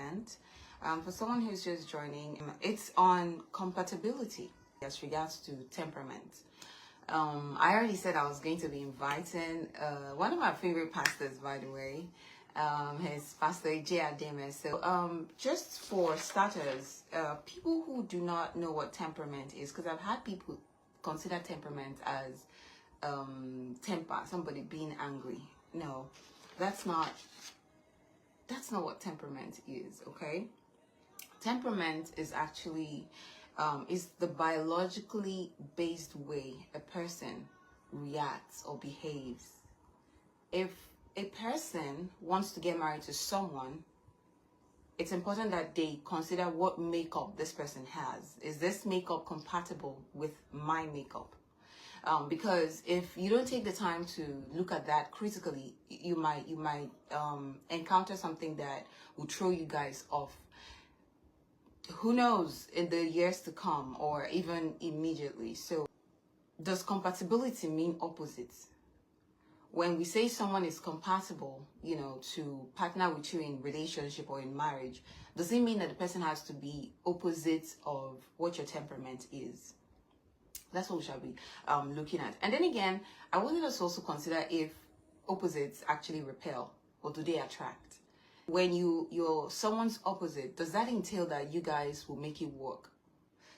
content. For someone who's just joining, it's on compatibility as regards to temperament. I already said I was going to be inviting one of my favorite pastors, by the way. His Pastor J. Ademe. So just for starters, people who do not know what temperament is, because I've had people consider temperament as temper, somebody being angry. No, that's not what temperament is, okay? Temperament is actually is the biologically based way a person reacts or behaves. If a person wants to get married to someone, it's important that they consider what makeup this person has. Is this makeup compatible with my makeup? Because if you don't take the time to look at that critically, you might encounter something that will throw you guys off. Who knows, in the years to come or even immediately. So does compatibility mean opposites? When we say someone is compatible, to partner with you in relationship or in marriage, does it mean that the person has to be opposite of what your temperament is? That's what we shall be looking at. And then again, I wanted us to also consider if opposites actually repel or do they attract? When you're someone's opposite, does that entail that you guys will make it work?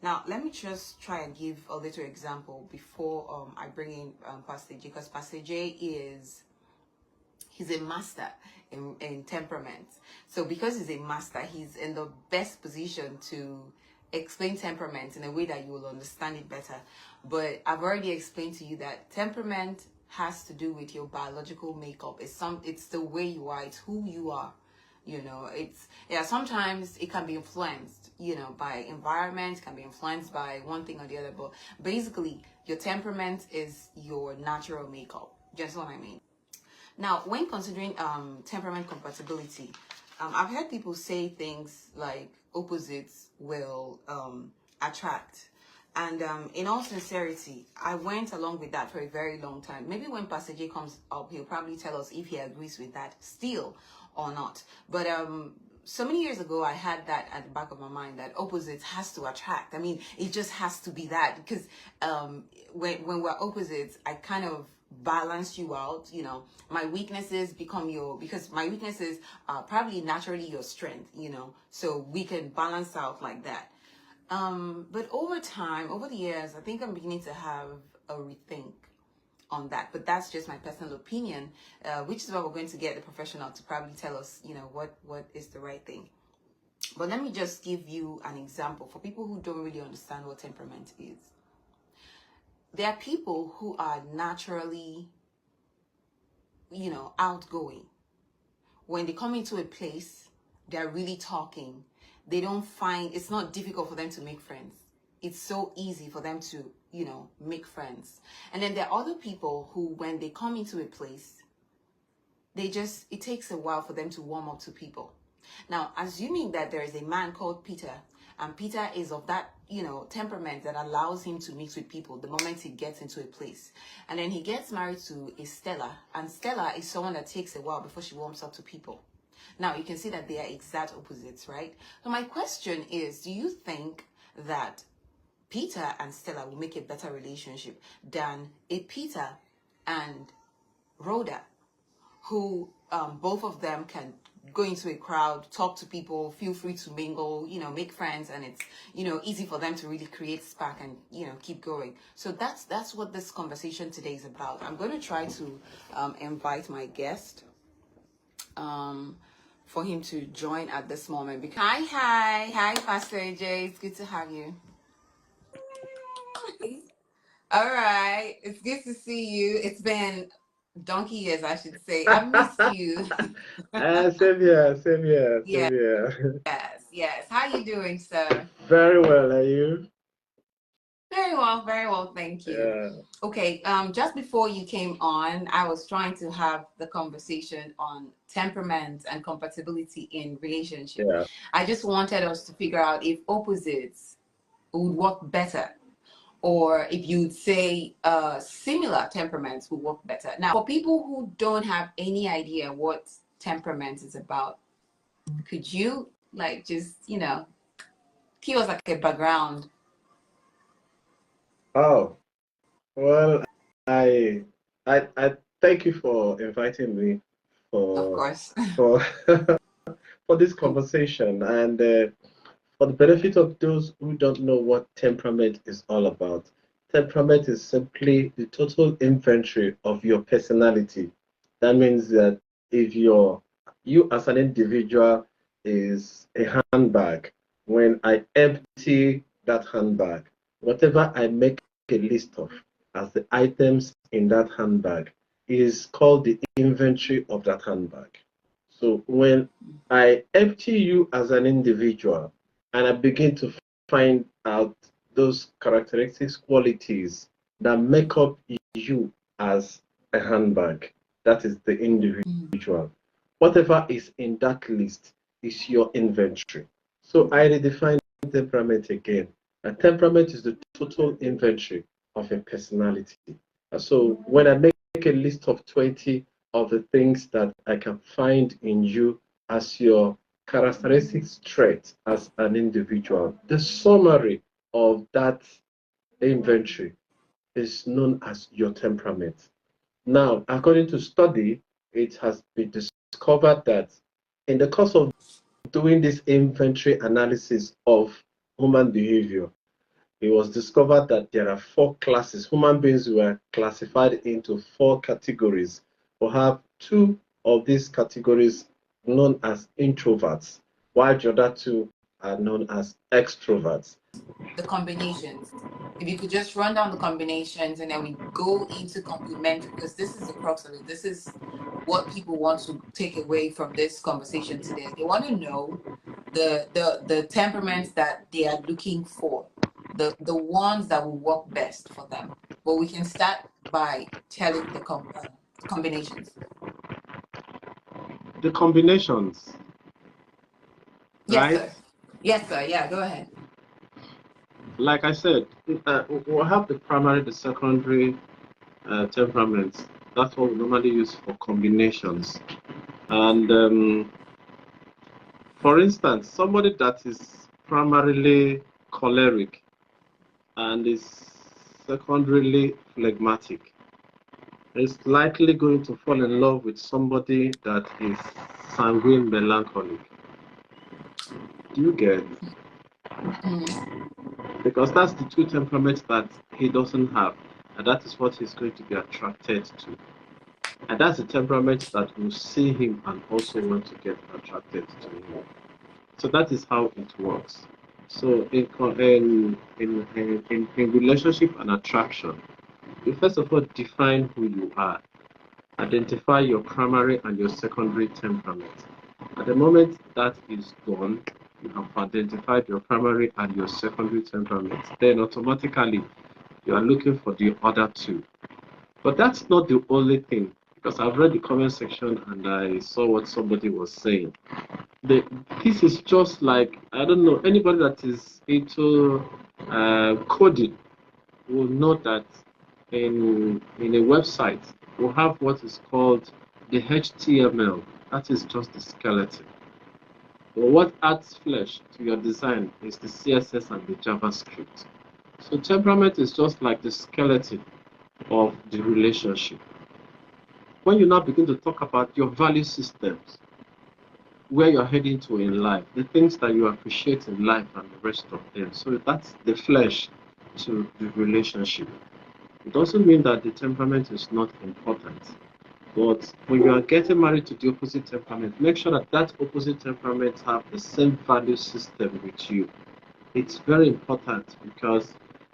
Now, let me just try and give a little example before I bring in Pastor J, because Pastor J he's a master in temperament. So because he's a master, he's in the best position to explain temperament in a way that you will understand it better. But I've already explained to you that temperament has to do with your biological makeup. It's the way you are, it's who you are. Sometimes it can be influenced, by environment, can be influenced by one thing or the other, but basically your temperament is your natural makeup. Just what I mean. Now, when considering temperament compatibility, I've heard people say things like opposites will attract. And in all sincerity, I went along with that for a very long time. Maybe when Pastor J comes up, he'll probably tell us if he agrees with that still or not. But so many years ago, I had that at the back of my mind that opposites has to attract. I mean, it just has to be that, because when we're opposites, I kind of balance you out. My weaknesses become because my weaknesses are probably naturally your strength, so we can balance out like that. But over time, over the years, I think I'm beginning to have a rethink on that. But that's just my personal opinion, which is why we're going to get the professional to probably tell us, what is the right thing. But let me just give you an example for people who don't really understand what temperament is. There are people who are naturally, outgoing. When they come into a place, they're really talking. They don't find, it's not difficult for them to make friends. It's so easy for them to, make friends. And then there are other people who, when they come into a place, it takes a while for them to warm up to people. Now, assuming that there is a man called Peter, and Peter is of that, temperament that allows him to mix with people the moment he gets into a place. And then he gets married to a Stella, and Stella is someone that takes a while before she warms up to people. Now, you can see that they are exact opposites, right? So my question is, do you think that Peter and Stella will make a better relationship than a Peter and Rhoda, who both of them can go into a crowd, talk to people, feel free to mingle, make friends, and it's, easy for them to really create spark and, keep going. So that's what this conversation today is about. I'm going to try to invite my guest for him to join at this moment. Hi, Pastor AJ. It's good to have you. All right, it's good to see you. It's been donkey years, I should say. I missed you. Same here. Yes. How you doing, sir? Very well, are you? Very well, thank you. Yeah. Okay, just before you came on, I was trying to have the conversation on temperament and compatibility in relationship. Yeah. I just wanted us to figure out if opposites would work better, or if you'd say similar temperaments would work better. Now, for people who don't have any idea what temperament is about, could you like just, give us like a background. Oh, well, I, I thank you for inviting me Of for course. for for this conversation, and for the benefit of those who don't know what temperament is all about. Temperament is simply the total inventory of your personality. That means that if you as an individual is a handbag, when I empty that handbag, whatever I make a list of as the items in that handbag is called the inventory of that handbag. So when I empty you as an individual and I begin to find out those characteristics, qualities that make up you as a handbag, that is the individual. Whatever is in that list is your inventory. So I redefine temperament again. A temperament is the total inventory of a personality. So when I make a list of 20 of the things that I can find in you as your characteristics trait as an individual, the summary of that inventory is known as your temperament. Now, according to study, it has been discovered that in the course of doing this inventory analysis of human behavior, it was discovered that there are four classes. Human beings were classified into four categories. We have two of these categories known as introverts, while the other two are known as extroverts. The combinations. If you could just run down the combinations and then we go into complementary, because this is the crux of it. This is what people want to take away from this conversation today. They want to know the temperaments that they are looking for, the ones that will work best for them. But we can start by telling the combinations. The combinations, Yes, right? sir. Yes, sir. Yeah, go ahead. Like I said, we'll have the primary, the secondary temperaments. That's what we normally use for combinations. And for instance, somebody that is primarily choleric and is secondarily phlegmatic is likely going to fall in love with somebody that is sanguine melancholic. Do you get? Mm. Because that's the two temperaments that he doesn't have, and that is what he's going to be attracted to. And that's the temperament that will see him and also want to get attracted to him. So that is how it works. So in relationship and attraction, you first of all define who you are. Identify your primary and your secondary temperament. At the moment that is done, you have identified your primary and your secondary temperament. Then automatically you are looking for the other two. But that's not the only thing, because I've read the comment section and I saw what somebody was saying. This is just like, I don't know, anybody that is into coding will know that in a website we'll have what is called the HTML. That is just the skeleton. But what adds flesh to your design is the CSS and the JavaScript. So temperament is just like the skeleton of the relationship. When you now begin to talk about your value systems, where you're heading to in life, the things that you appreciate in life and the rest of them. So that's the flesh to the relationship. It doesn't mean that the temperament is not important. But when you are getting married to the opposite temperament, make sure that that opposite temperament have the same value system with you. It's very important because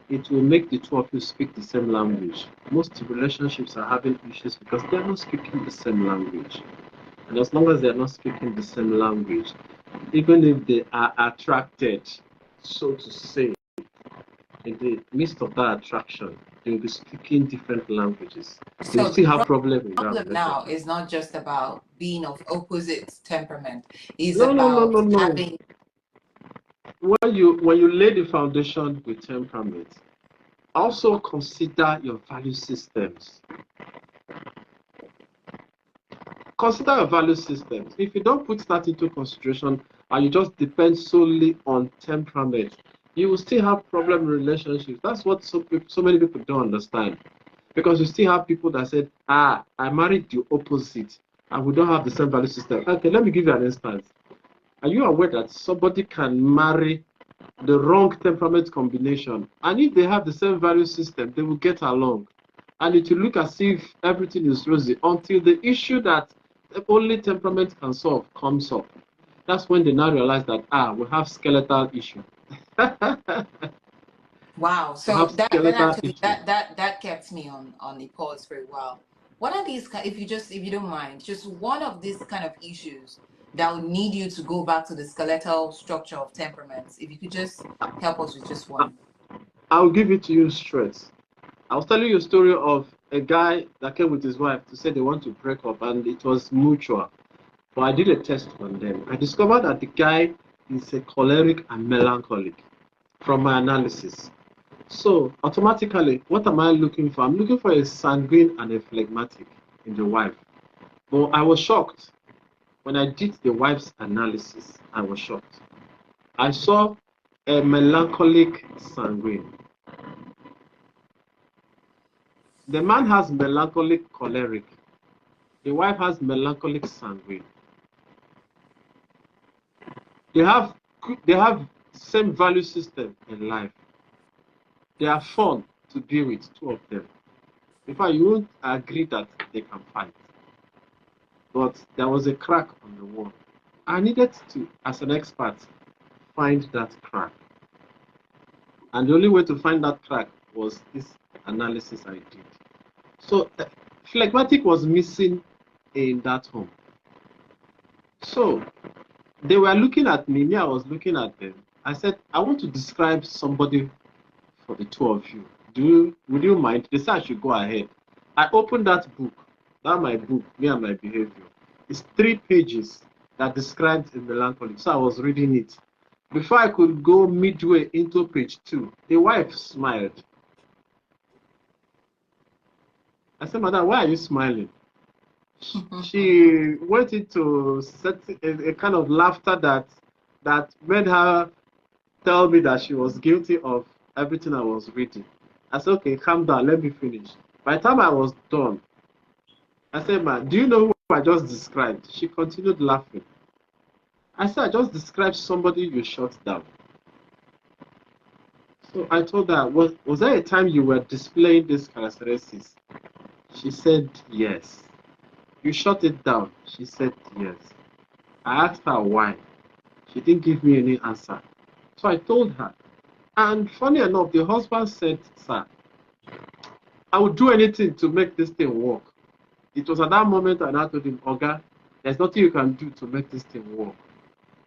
it will make the two of you speak the same language. Most relationships are having issues because they are not speaking the same language. And as long as they are not speaking the same language, even if they are attracted, so to say, in the midst of that attraction, they will be speaking different languages. They will So the still have problems in that problem now relationship. is not just about being of opposite temperament. It's No, no, no, about no, no. having. When you lay the foundation with temperament, also consider your value systems. Consider your value systems. If you don't put that into consideration and you just depend solely on temperament, you will still have problem in relationships. That's what so many people don't understand. Because you still have people that said, I married the opposite, and we don't have the same value system. Okay, let me give you an instance. Are you aware that somebody can marry the wrong temperament combination, and if they have the same value system, they will get along, and it will look as if everything is rosy until the issue that only temperament can solve comes up. That's when they now realize that we have skeletal issue. Wow. We So have that skeletal actually issue. that kept me on the pause for a while. What are these if you don't mind, just one of these kind of issues that would need you to go back to the skeletal structure of temperaments? If you could just help us with just one. I'll give it to you straight. I was telling you a story of a guy that came with his wife to say they want to break up, and it was mutual. But I did a test on them. I discovered that the guy is a choleric and melancholic from my analysis. So automatically, what am I looking for? I'm looking for a sanguine and a phlegmatic in the wife. But I was shocked when I did the wife's analysis. I was shocked. I saw a melancholic sanguine. The man has melancholic choleric. The wife has melancholic sanguine. They have same value system in life. They are fun to be with, two of them. In fact, you won't agree that they can fight. But there was a crack on the wall. I needed to, as an expert, find that crack. And the only way to find that crack was this analysis I did. So phlegmatic was missing in that home. So they were looking at me, I was looking at them. I said, I want to describe somebody for the two of you. Would you mind? They said I should go ahead. I opened that book, my book, Me and My Behavior. It's 3 pages that describes a melancholy. So I was reading it. Before I could go midway into page 2, the wife smiled. I said, Madam, why are you smiling? She went into a kind of laughter that made her tell me that she was guilty of everything I was reading. I said, okay, calm down, let me finish. By the time I was done, I said, man, do you know who I just described? She continued laughing. I said, I just described somebody you shut down. So I told her, was there a time you were displaying these characteristics? She said, yes. You shut it down? She said, yes. I asked her why. She didn't give me any answer. So I told her. And funny enough, the husband said, sir, I would do anything to make this thing work. It was at that moment I told him, Oga, there's nothing you can do to make this thing work.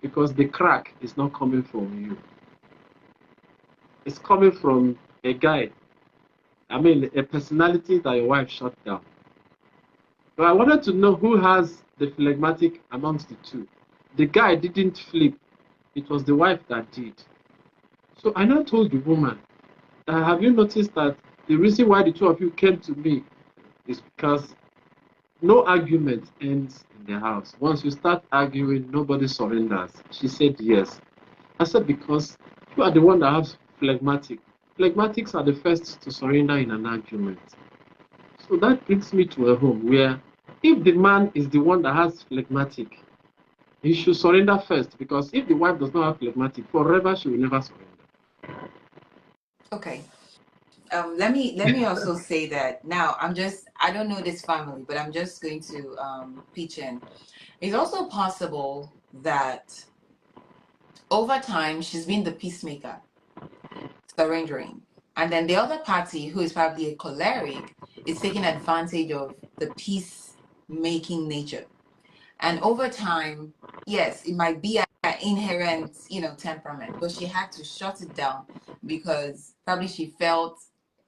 Because the crack is not coming from you. It's coming from a guy. A personality that your wife shut down. So I wanted to know who has the phlegmatic amongst the two. The guy didn't flip. It was the wife that did. So I now told the woman, have you noticed that the reason why the two of you came to me is because no argument ends in the house. Once you start arguing, nobody surrenders. She said yes. I said, because you are the one that has phlegmatic. Phlegmatics are the first to surrender in an argument. So that brings me to a home where if the man is the one that has phlegmatic, he should surrender first, because if the wife does not have phlegmatic, forever she will never surrender. Okay. Let me also say that now I don't know this family, but I'm just going to pitch in. It's also possible that over time she's been the peacemaker, surrendering, and then the other party, who is probably a choleric, is taking advantage of the peacemaking nature. And over time, yes, it might be an inherent, temperament, but she had to shut it down because probably she felt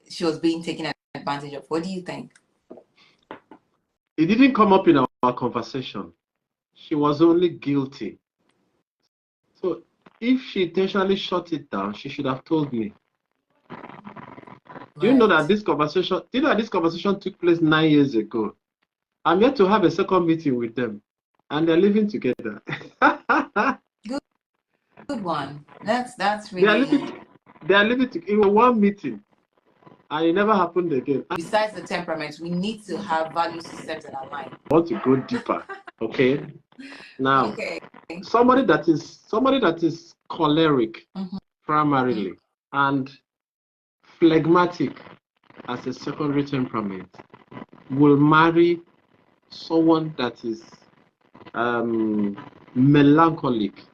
she was being taken advantage of. What do you think? It didn't come up in our conversation. She was only guilty. So if she intentionally shut it down, she should have told me. Do you know that Right. this conversation took place 9 years ago? I'm yet to have a second meeting with them, and they're living together. good one. That's They are really. living in one meeting, and it never happened again. I Besides the temperament, we need to have value systems that align. want to go deeper. Okay. Now, Okay. somebody that is choleric Mm-hmm. primarily and phlegmatic as a secondary temperament will marry someone that is melancholic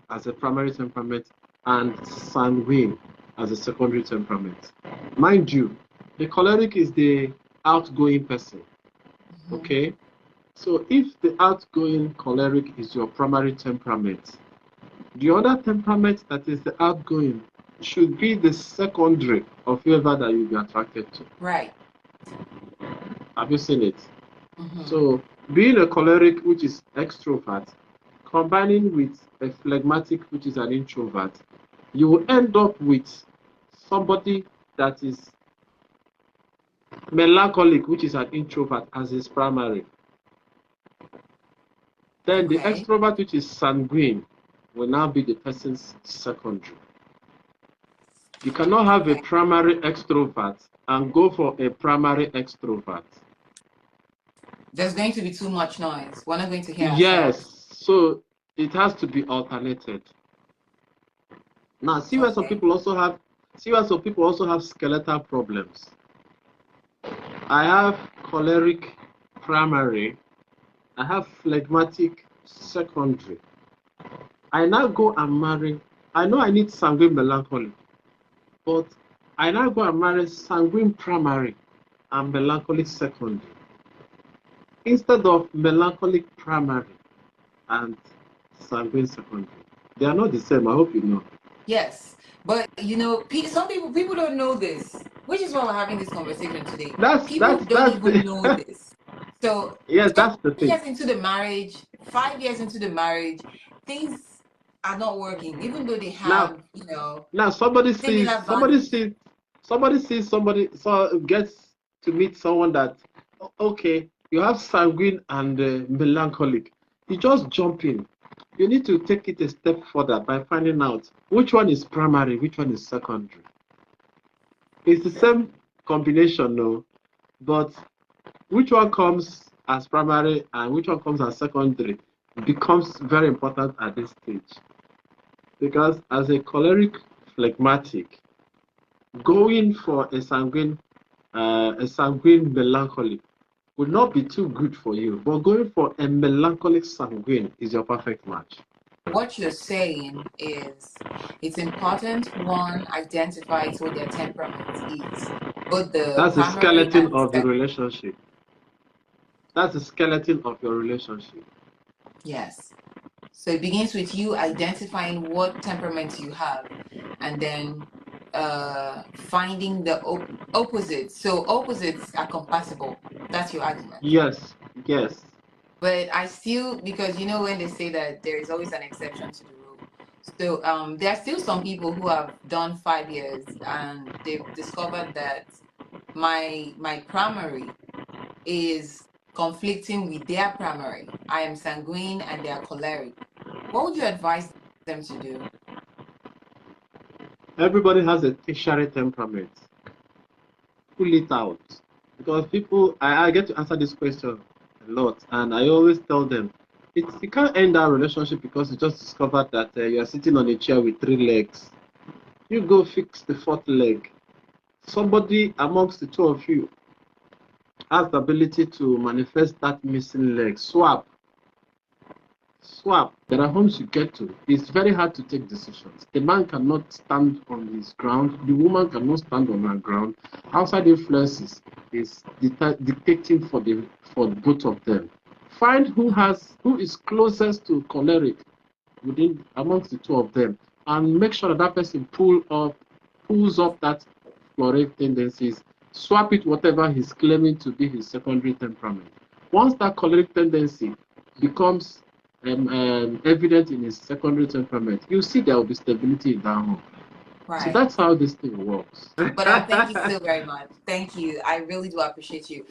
as a primary temperament and sanguine as a secondary temperament. Mind you, the choleric is the outgoing person. Okay, so if the outgoing choleric is your primary temperament, the other temperament that is the outgoing should be the secondary of whoever that you'll be attracted to. Right. Have you seen it? So being a choleric, which is extrovert, combining with a phlegmatic, which is an introvert, you will end up with somebody that is melancholic, which is an introvert, as his primary. Then the extrovert, which is sanguine, will now be the person's secondary. You cannot have a primary extrovert and go for a primary extrovert. There's going to be too much noise. We're not going to hear Yes, ourselves. so it has to be alternated. Now, see where some people also have skeletal problems. I have choleric primary. I have phlegmatic secondary. I now go and marry. I know I need sanguine melancholy, but I now go and marry sanguine primary and melancholic secondary instead of melancholic primary and sanguine secondary. They are not the same. I hope you know. Yes, but some people don't know this, which is why we're having this conversation today. People That's don't even the know this. So yes, that's the 10 thing. years into the marriage, 5 years into the marriage, things are not working, even though they have, Now somebody similar values. somebody gets to meet someone that okay, you have sanguine and melancholic. You just jump in. You need to take it a step further by finding out which one is primary, which one is secondary. It's the same combination, no, but which one comes as primary and which one comes as secondary becomes very important at this stage. Because as a choleric phlegmatic, going for a sanguine melancholy would not be too good for you, but going for a melancholic sanguine is your perfect match. What you're saying is it's important one identifies what their temperament is, both the That's the primary and skeleton the of the secondary. relationship. That's the skeleton of your relationship. Yes. So it begins with you identifying what temperament you have, and then finding the opposites. So opposites are compatible. That's your argument. Yes, yes. But I still, because when they say that there is always an exception to the rule. So there are still some people who have done 5 years and they've discovered that my primary is conflicting with their primary. I am sanguine and they are choleric. What would you advise them to do? Everybody has a tertiary temperament. Pull it out. Because people, I get to answer this question a lot, and I always tell them, you can't end that relationship because you just discovered that you are sitting on a chair with 3 legs. You go fix the 4th leg. Somebody amongst the two of you has the ability to manifest that missing leg. Swap. There are homes you get to. It's very hard to take decisions. The man cannot stand on his ground. The woman cannot stand on her ground. Outside influences is dictating for both of them. Find who is closest to choleric amongst the two of them, and make sure that person pulls up that choleric tendencies. Swap it whatever he's claiming to be his secondary temperament. Once that choleric tendency becomes evident in his secondary temperament, you see there will be stability in that home. Right. So that's how this thing works. But thank you so very much. Thank you. I really do appreciate you.